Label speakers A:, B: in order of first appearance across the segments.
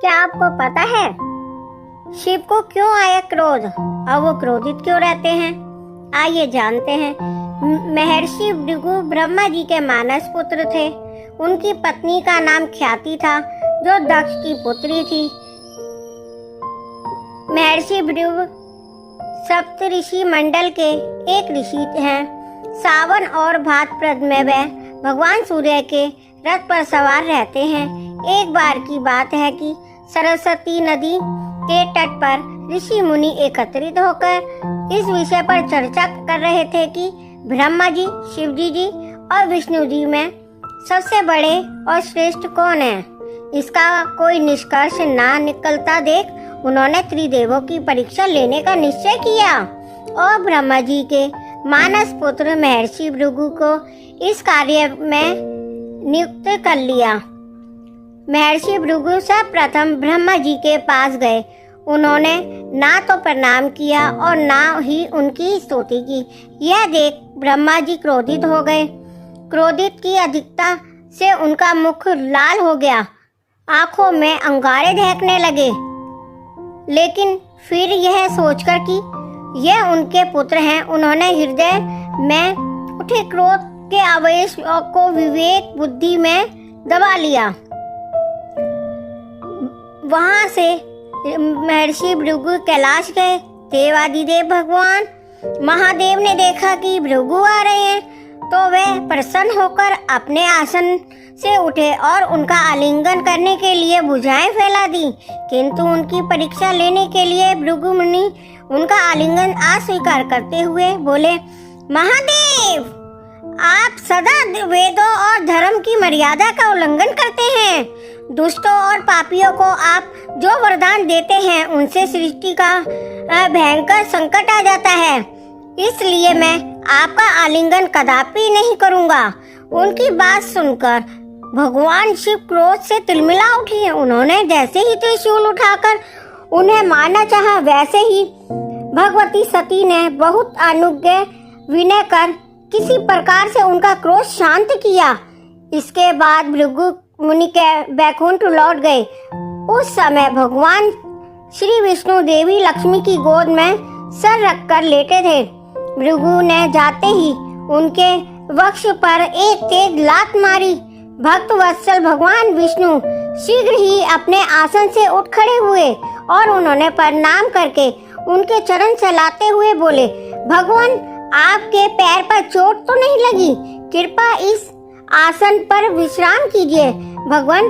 A: क्या आपको पता है शिव को क्यों आया क्रोध और वो क्रोधित क्यों रहते हैं? आइए जानते हैं। महर्षि भृगु ब्रह्मा जी के मानस पुत्र थे। उनकी पत्नी का नाम ख्याति था, जो दक्ष की पुत्री थी। महर्षि भृगु सप्त ऋषि मंडल के एक ऋषि हैं। सावन और भाद्रपद में वे भगवान सूर्य के रथ पर सवार रहते हैं। एक बार की बात है कि सरस्वती नदी के तट पर ऋषि मुनि एकत्रित होकर इस विषय पर चर्चा कर रहे थे कि ब्रह्मा जी, शिव जी और विष्णु जी में सबसे बड़े और श्रेष्ठ कौन है। इसका कोई निष्कर्ष ना निकलता देख उन्होंने त्रिदेवों की परीक्षा लेने का निश्चय किया और ब्रह्मा जी के मानस पुत्र महर्षि भृगु को इस कार्य में नियुक्त कर लिया। महर्षि भृगु सर्वप्रथम ब्रह्मा जी के पास गए। उन्होंने ना तो प्रणाम किया और ना ही उनकी स्तुति की। यह देख ब्रह्मा जी क्रोधित हो गए। क्रोधित की अधिकता से उनका मुख लाल हो गया, आंखों में अंगारे दहकने लगे। लेकिन फिर यह सोचकर कि यह उनके पुत्र हैं, उन्होंने हृदय में उठे क्रोध के आवेश को विवेक बुद्धि में दबा लिया। वहां से महर्षि भृगु कैलाश गए। देवादिदेव भगवान महादेव ने देखा कि भृगु आ रहे हैं तो वे प्रसन्न होकर अपने आसन से उठे और उनका आलिंगन करने के लिए भुजाएं फैला दी। किंतु उनकी परीक्षा लेने के लिए भृगु मुनि उनका आलिंगन अस्वीकार करते हुए बोले, महादेव, आप सदा वेदों और धर्म की मर्यादा का उल्लंघन करते हैं। दुष्टों और पापियों को आप जो वरदान देते हैं उनसे सृष्टि का भयंकर संकट आ जाता है। इसलिए मैं आपका आलिंगन कदापि नहीं करूंगा। उनकी बात सुनकर भगवान शिव क्रोध से तिलमिला उठे। उन्होंने जैसे ही त्रिशूल उठाकर उन्हें मारना चाहा, वैसे ही भगवती सती ने बहुत अनुज्ञा विनय कर किसी प्रकार से उनका क्रोध शांत किया। इसके बाद भृगु मुनि के बैकुंठ लौट गए। उस समय भगवान श्री विष्णु देवी लक्ष्मी की गोद में सर रखकर लेटे थे। भृगु ने जाते ही उनके वक्ष पर एक तेज लात मारी। भक्त वत्सल भगवान विष्णु शीघ्र ही अपने आसन से उठ खड़े हुए और उन्होंने प्रणाम करके उनके चरण चलाते हुए बोले, भगवान, आपके पैर पर चोट तो नहीं लगी? कृपया इस आसन पर विश्राम कीजिए। भगवान,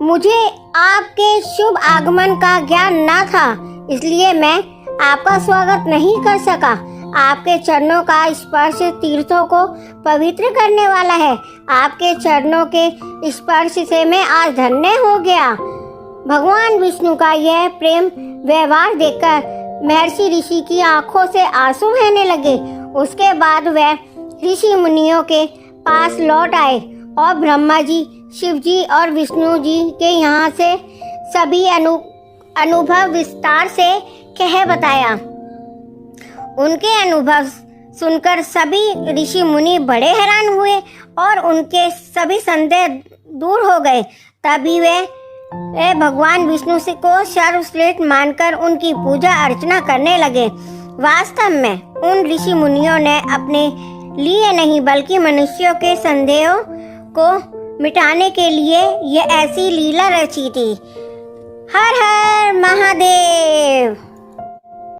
A: मुझे आपके शुभ आगमन का ज्ञान न था, इसलिए मैं आपका स्वागत नहीं कर सका। आपके चरणों का स्पर्श तीर्थों को पवित्र करने वाला है। आपके चरणों के स्पर्श से मैं आज धन्य हो गया। भगवान विष्णु का यह प्रेम व्यवहार देखकर महर्षि ऋषि की आंखों से आंसू बहने लगे। उसके बाद वे ऋषि मुनियों के पास लौट आए और ब्रह्मा जी, शिव जी और विष्णु जी के यहाँ से सभी अनुभव विस्तार से कह बताया। उनके अनुभव सुनकर सभी ऋषि मुनि बड़े हैरान हुए और उनके सभी संदेह दूर हो गए। तभी वे भगवान विष्णु से को सर्वश्रेष्ठ मानकर उनकी पूजा अर्चना करने लगे। वास्तव में उन ऋषि मुनियों ने अपने लिए नहीं बल्कि मनुष्यों के संदेहों को मिटाने के लिए ये ऐसी लीला रची थी। हर हर महादेव।